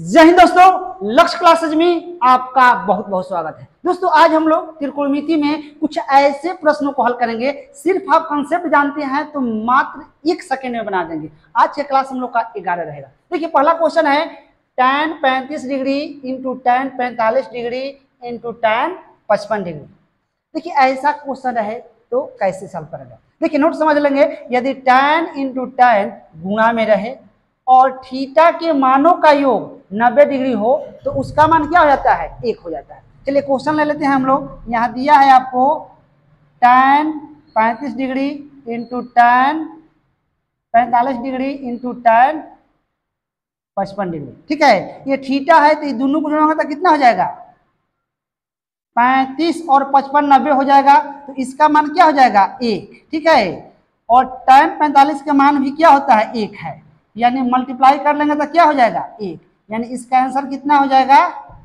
जय हिंद दोस्तों, लक्ष्य क्लासेज में आपका बहुत बहुत स्वागत है। दोस्तों आज हम लोग त्रिकोणमिति में कुछ ऐसे प्रश्नों को हल करेंगे। सिर्फ आप कॉन्सेप्ट जानते हैं तो मात्र 1 सेकेंड में बना देंगे। आज के क्लास हम लोग का 11 रहेगा। देखिए पहला क्वेश्चन है tan 35 degree into tan 45 degree into tan 55 degree. देखिए ऐसा क्वेश्चन रहे तो कैसे सॉल्व करेंगे। देखिए नोट समझ लेंगे, यदि tan इंटू tan गुणा में रहे और थीटा के मानों का योग 90 डिग्री हो तो उसका मान क्या हो जाता है, 1 हो जाता है। चलिए क्वेश्चन ले लेते हैं हम लोग। यहाँ दिया है आपको tan 35 degree into tan 45 degree into tan 55 degree. ठीक है, ये थीटा है तो ये दोनों को जोड़ोगे तो कितना हो जाएगा, 35 और 55 90 हो जाएगा। तो इसका मान क्या हो जाएगा, 1। ठीक है, और tan 45 का मान भी क्या होता है, 1 है। यानी मल्टीप्लाई कर लेंगे तो क्या हो जाएगा, 1। यानी इसका आंसर कितना हो जाएगा,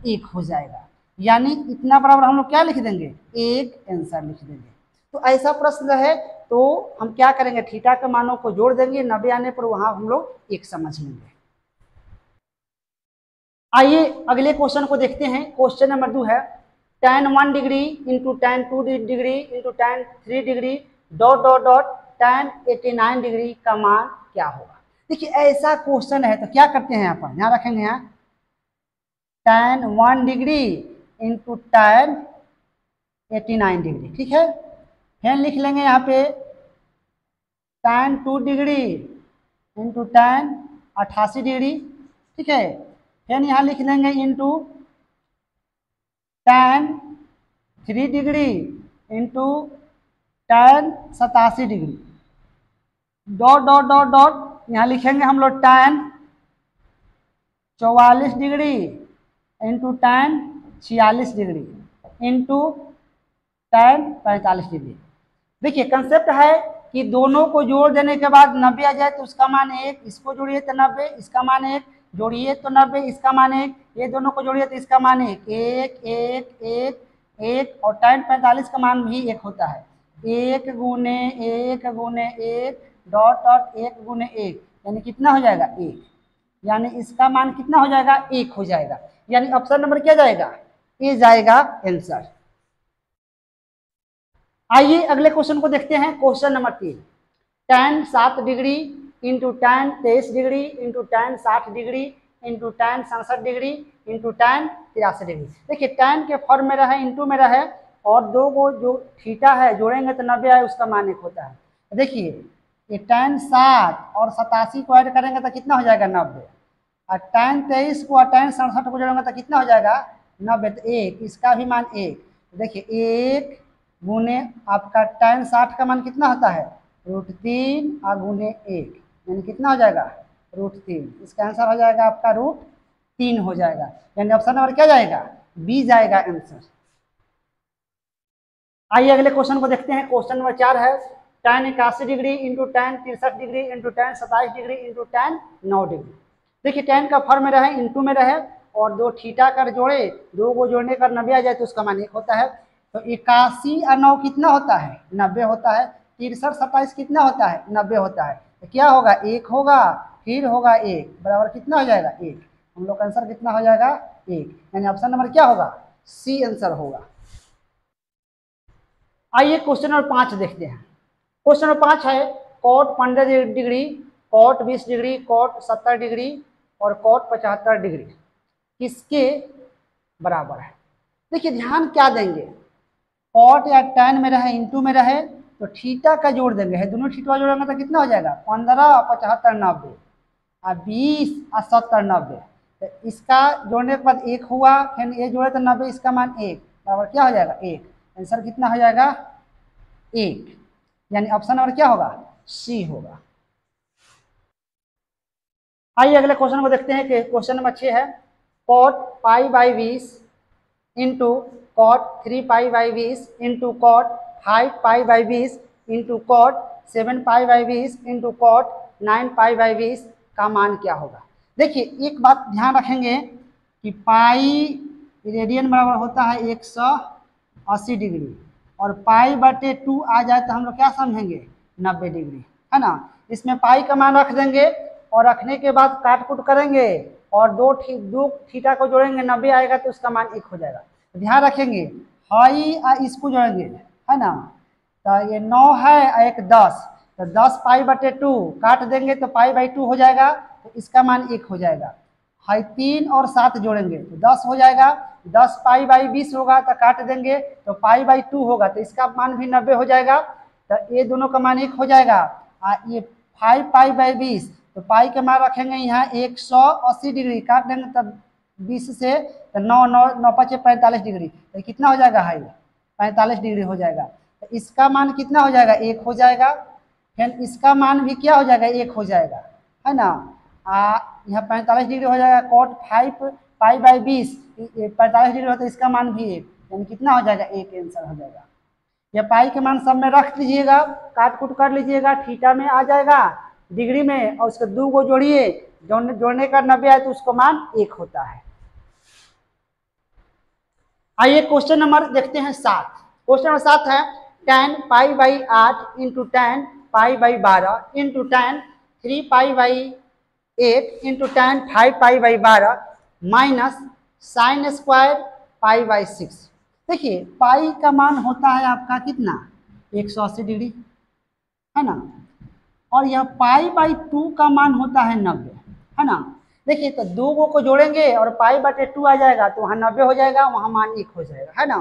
1 हो जाएगा। यानी इतना बराबर हम लोग क्या लिख देंगे, 1 आंसर लिख देंगे। तो ऐसा प्रश्न है तो हम क्या करेंगे, थीटा के मानों को जोड़ देंगे, 90 आने पर वहां हम लोग 1 समझ लेंगे। आइए अगले क्वेश्चन को देखते हैं। क्वेश्चन नंबर 2 है tan 1 degree into tan 2 degree into tan 3 degree dot dot dot tan 89 degree का मान क्या होगा। देखिए ऐसा क्वेश्चन है तो क्या करते हैं, यहाँ पर यहाँ रखेंगे, यहाँ tan 1 degree into tan 89 degree. ठीक है, फिर लिख लेंगे यहाँ पे tan 2 degree into tan 88 degree. ठीक है, फिर यहाँ लिख लेंगे into tan 3 degree into tan 87 degree dot dot dot dot यहाँ लिखेंगे हम लोग tan 44 degree into tan 46 degree into tan 45 degree. देखिए कंसेप्ट है कि दोनों को जोड़ देने के बाद 90 आ जाए तो उसका मान 1, इसको जोड़िए तो 90, इसका मान 1, जोड़िए तो 90, इसका मान 1, ये दोनों को जोड़िए तो इसका मान 1 1 1 1 1 और tan 45 का मान भी 1 होता है। 1 गुने 1 गुने 1 डॉट डॉट 1 गुने 1 यानी कितना हो जाएगा, 1। यानी इसका मान कितना हो जाएगा, 1 हो जाएगा। यानी ऑप्शन नंबर क्या जाएगा, ये जाएगा आंसर। आइए अगले क्वेश्चन को देखते हैं। Question number 3 tan 7 degree into tan 23 degree into tan 60 degree into tan 67 degree into tan 83 degree. देखिए tan के फॉर्म में रहे, इंटू में रहे और दो को जो थीटा है जोड़ेंगे तो 90 आए, उसका मान 1 होता है। देखिए ये tan 60 और 87 को ऐड करेंगे तो कितना हो जाएगा, 90। और tan 23 को और tan 67 को जोड़ेंगे तो कितना हो जाएगा, 90। तो 1, इसका भी मान 1। देखिए 1 गुने आपका tan 60 का मान कितना होता है, √3 और गुने 1 यानी कितना हो जाएगा, √3। इसका आंसर हो जाएगा आपका √3 हो जाएगा। यानी ऑप्शन नंबर क्या जाएगा, बी जाएगा आंसर। आइए अगले क्वेश्चन को देखते हैं। क्वेश्चन नंबर 4 है tan 81 degree into tan 63 degree into tan 27 degree into tan 9 degree. देखिए tan का फॉर्म में रहे, इंटू में रहे और दो थीटा कर जोड़े, दो को जोड़ने कर 90 आ जाए तो उसका मान 1 होता है। तो 81 और 9 कितना होता है, 90 होता है। 63 27 कितना होता है, 90 होता है। तो क्या होगा, 1 होगा, फिर होगा 1 बराबर कितना हो जाएगा, 1। हम लोग का आंसर कितना हो जाएगा, 1। यानी ऑप्शन नंबर क्या होगा, सी आंसर होगा। आइए क्वेश्चन नंबर 5 देखते हैं। क्वेश्चन नंबर 5 है cot 15 degree, cot 20 degree, cot 70 degree और cot 75 डिग्री किसके बराबर है। देखिए ध्यान क्या देंगे, cot या tan में रहे, इंटू में रहे तो थीटा का जोड़ देंगे, है दोनों थीटा जोड़ेंगे तो कितना हो जाएगा, 15 75 90 और 20 और 70 90। तो इसका जोड़ने के बाद 1 हुआ, फिर ये जोड़े तो 90, इसका मान 1 बराबर क्या हो जाएगा, 1। आंसर कितना हो जाएगा, 1। यानी ऑप्शन नंबर क्या होगा, सी होगा। आइए अगले क्वेश्चन को देखते हैं कि क्वेश्चन नंबर 6 है cot π/20 into cot 3π/20 into cot 5π/20 into cot 7π/20 into cot 9π/20 का मान क्या होगा। देखिए एक बात ध्यान रखेंगे कि पाई रेडियन बराबर होता है 180 डिग्री और π/2 आ जाए तो हम लोग क्या समझेंगे, 90 डिग्री, है ना। इसमें पाई का मान रख देंगे और रखने के बाद काट कुट करेंगे और दो थीटा को जोड़ेंगे 90 आएगा तो उसका मान 1 हो जाएगा। तो ध्यान रखेंगे हाई इसको जोड़ेंगे, है ना, तो ये 9 है और एक 10, तो 10 π/2 काट देंगे तो π/2 हो जाएगा, तो इसका मान 1 हो जाएगा। हाई 3 और 7 जोड़ेंगे तो 10 हो जाएगा, 10 π/20 होगा तो काट देंगे तो π/2 होगा, तो इसका मान भी 90 हो जाएगा, तो ये दोनों का मान 1 हो जाएगा। ये 5 π/20 तो पाई के मान रखेंगे यहाँ 180 डिग्री, काट देंगे तब 20 से तो 9 9 9 5 45 डिग्री, तो कितना हो जाएगा हाई 45 डिग्री हो जाएगा। तो इसका मान कितना हो जाएगा 1 हो जाएगा। फिर इसका मान भी क्या हो जाएगा 1 हो जाएगा, है ना। यहाँ 45 डिग्री हो जाएगा, cot 5 π/20 45 डिग्री होता है, इसका मान भी 1, यानी कितना हो जाएगा 1 आंसर हो जाएगा। ये पाई के मान सब में रख दीजिएगा, काट कूट कर लीजिएगा, थीटा में आ जाएगा डिग्री में, और उसके 2 को जोड़िए, जोड़ने का 90 आए तो उसको मान 1 होता है। आइए क्वेश्चन नंबर देखते हैं 7। क्वेश्चन नंबर 7 है 10 π/8 into 10 π/12 into 10 3 π/8 into 10 5 π/12 minus sine square π/6। देखिए पाई का मान होता है आपका कितना 180 डिग्री, है ना, और यह π/2 का मान होता है 90, है ना। देखिए तो 2 को जोड़ेंगे और π/2 आ जाएगा तो वहाँ 90 हो जाएगा, वहाँ मान 1 हो जाएगा, है ना।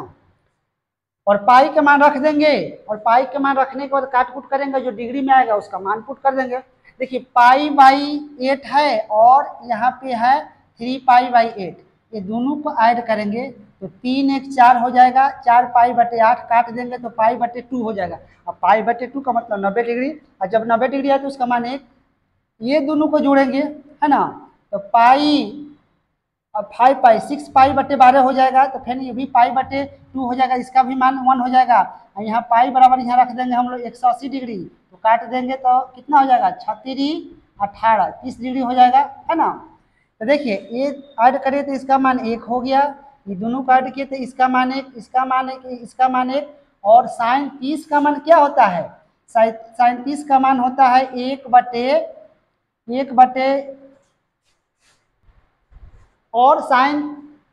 और पाई के मान रख देंगे, और पाई के मान रखने के बाद काट कूट करेंगे, जो डिग्री में आएगा उसका मान पुट कर देंगे। देखिए π/8 है और यहाँ पे है 3 π/8, ये दोनों को ऐड करेंगे तो 3 1 4 हो जाएगा, 4 π/8 काट देंगे तो π/2 हो जाएगा। अब π/2 का मतलब 90 डिग्री, और जब 90 डिग्री है तो उसका मान 1। ये दोनों को जोड़ेंगे, है ना, तो पाई अब 5 पाई 6 π/12 हो जाएगा, तो फिर ये भी π/2 हो जाएगा, इसका भी मान 1 हो जाएगा। और यहाँ पाई बराबर यहाँ रख देंगे हम लोग 180 डिग्री, तो काट देंगे तो कितना हो जाएगा 36 18 30 डिग्री हो जाएगा, है ना। तो देखिए ये ऐड करिए तो इसका मान 1 हो गया, ये दोनों को ऐड किए तो इसका मान 1, इसका मान 1, इसका मान 1। और साइन 30 का मान क्या होता है, साइन 30 का मान होता है 1/, और साइन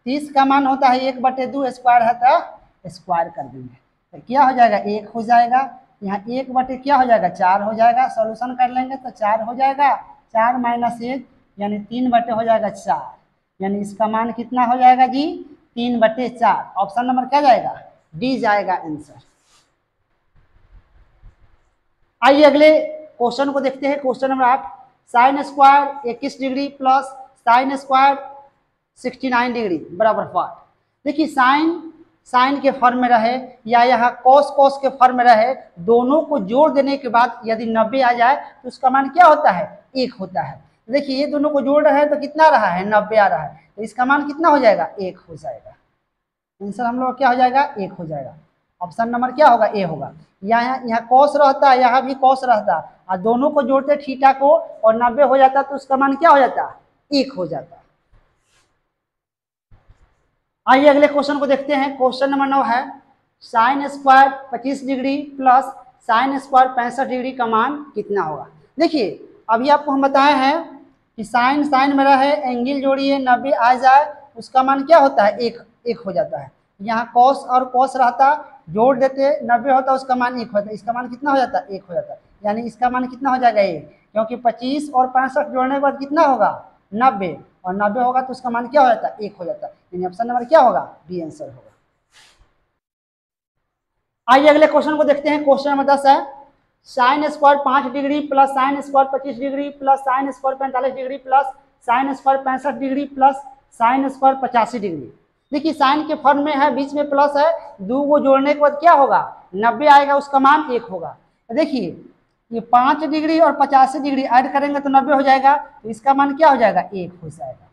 30 का मान होता है 1/2, स्क्वायर है तो स्क्वायर कर देंगे तो क्या हो जाएगा 1 हो जाएगा। यहाँ 1/, क्या हो जाएगा 4 हो जाएगा, सॉल्यूशन कर लेंगे तो 4 हो जाएगा, 4 - 1 यानी 3/, हो जाएगा 4, यानी इसका मान कितना हो जाएगा जी 3/4। ऑप्शन नंबर क्या जाएगा डी जाएगा आंसर। आइए अगले क्वेश्चन को देखते हैं। Question number 8 sine square 21 degree plus sine square 69 degree बराबर 5। देखिए साइन के फॉर्म में रहे या यहाँ कॉस के फॉर्म में रहे, दोनों को जोड़ देने के बाद यदि 90 आ जाए तो उसका मान क्या होता है 1 होता है। देखिए ये दोनों को जोड़ रहे हैं तो कितना रहा है 90 आ रहा है, तो इसका मान कितना हो जाएगा 1 हो जाएगा। आंसर हम लोग क्या हो जाएगा 1 हो जाएगा। ऑप्शन नंबर क्या होगा ए होगा। यहाँ कॉस रहता है, यहाँ भी कॉस रहता, और दोनों को जोड़ते थीटा को और 90 हो जाता तो उसका मान क्या हो जाता 1 हो जाता। आइए अगले क्वेश्चन को देखते हैं। क्वेश्चन नंबर 9 है sine square 25 degree plus sine square 65 degree का मान कितना होगा। देखिए अभी आपको हम बताए हैं कि साइन में रहे, एंगल जोड़िए 90 आ जाए उसका मान क्या होता है 1 हो जाता है। यहाँ कॉस और कॉस रहता, जोड़ देते 90 होता उसका मान 1 होता, इसका मान कितना हो जाता 1 हो जाता, यानी इसका मान कितना हो जाएगा 1, क्योंकि 25 और 65 जोड़ने के बाद कितना होगा 90, और 90 होगा तो उसका मान क्या हो जाता 1 हो जाता, यानी ऑप्शन नंबर क्या होगा बी आंसर होगा। आइए अगले क्वेश्चन को देखते हैं। क्वेश्चन नंबर 10 है sine square 5 degree plus sine square 25 degree plus sine square 45 degree plus sine square 65 degree plus sine square 85 degree. देखिए साइन के फॉर्म में है, बीच में प्लस है, 2 को जोड़ने के बाद क्या होगा 90 आएगा, उसका मान 1 होगा। देखिए ये 5 डिग्री और 85 डिग्री ऐड करेंगे तो 90 हो जाएगा, तो इसका मान क्या हो जाएगा 1 हो जाएगा।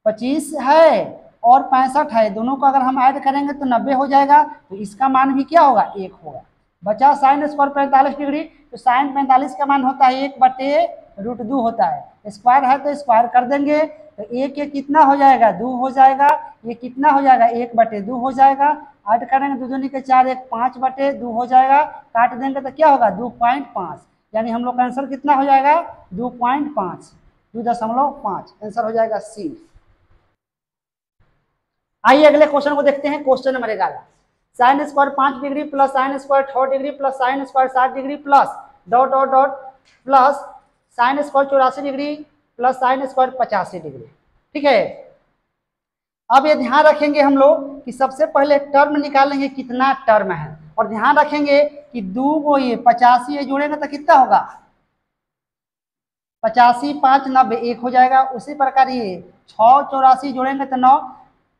25 है और 65 है, दोनों को अगर हम ऐड करेंगे तो 90 हो जाएगा, तो इसका मान भी क्या होगा 1 होगा। बचा साइन स्क्वायर 45 डिग्री, तो साइन 45 का मान होता है 1/√2 होता है, स्क्वायर है तो स्क्वायर कर देंगे, तो 1 कितना हो जाएगा 2 हो जाएगा, ये कितना हो जाएगा 1/2 हो जाएगा, ऐड करेंगे 2 दूनी के 4 1 5/2 हो जाएगा, काट देंगे तो क्या होगा 2.5, यानी हम लोग का आंसर कितना हो जाएगा 2.5। 2.5। आंसर हो जाएगा सी। आइए अगले क्वेश्चन को देखते हैं। Question number 11, sine square 5 degree plus sine square 6 degree plus sine square 7 degree plus dot dot dot plus sine square 84 degree plus sine square 85 degree. ठीक है, अब ये ध्यान रखेंगे हम लोग कि सबसे पहले टर्म निकालेंगे कितना टर्म है, और ध्यान रखेंगे कि दो को ये 85 ये जोड़ेंगे तो कितना होगा 85 5 90 1 हो जाएगा। उसी प्रकार ये 6 84 जोड़ेंगे तो 9,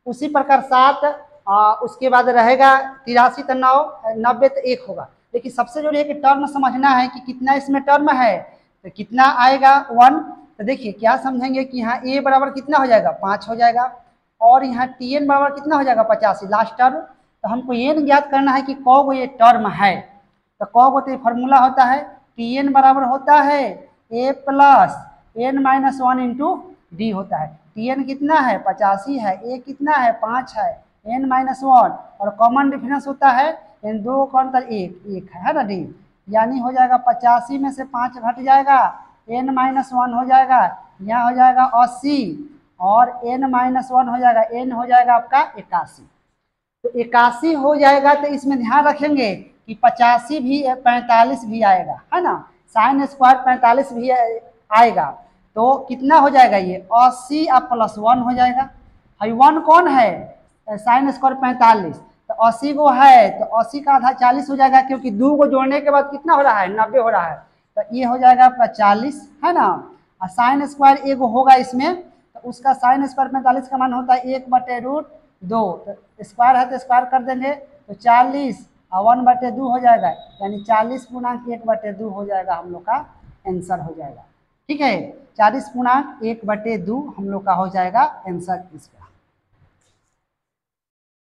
उसी प्रकार 7 उसके बाद रहेगा 83 तो 9 90 तो 1 होगा। लेकिन सबसे जरूरी है कि टर्म समझना है कि कितना इसमें टर्म है, तो कितना आएगा 1। तो देखिए क्या समझेंगे कि यहाँ a बराबर कितना हो जाएगा 5 हो जाएगा, और यहाँ tn बराबर कितना हो जाएगा 85 लास्ट टर्म। तो हमको ये ज्ञात करना है कि कौन ये टर्म है। तो कौन होते फॉर्मूला होता है tn बराबर होता है a plus n minus 1 into D होता है। tn कितना है 85 है, a कितना है 5 है, n माइनस 1, और कॉमन डिफरेंस होता है इन दो का अंतर 1 है ना डी। यानी हो जाएगा 85 में से 5 घट जाएगा, n माइनस 1 हो जाएगा, यहाँ हो जाएगा 80, और n माइनस 1 हो जाएगा, n हो जाएगा आपका 81। तो 81 हो जाएगा। तो इसमें ध्यान रखेंगे कि 85 भी 45 भी आएगा, है ना, साइन स्क्वायर 45 भी आएगा। तो कितना हो जाएगा ये 80 अब प्लस 1 हो जाएगा। भाई 1 कौन है साइन स्क्वायर 45, तो 80 को है तो 80 का आधा 40 हो जाएगा, क्योंकि 2 को जोड़ने के बाद कितना हो रहा है 90 हो रहा है। तो ये हो जाएगा आपका 40, है ना। और साइन स्क्वायर एक होगा इसमें, तो उसका साइन स्क्वायर 45 का मान होता है 1/√2। तो स्क्वायर है तो स्क्वायर कर देंगे तो 40 और 1/2 हो जाएगा, यानी 40 पूर्णांक 1/2 हो जाएगा, हम लोग का आंसर हो जाएगा। ठीक है, 40 पूर्णांक 1/2 हम लोग का हो जाएगा आंसर इसका।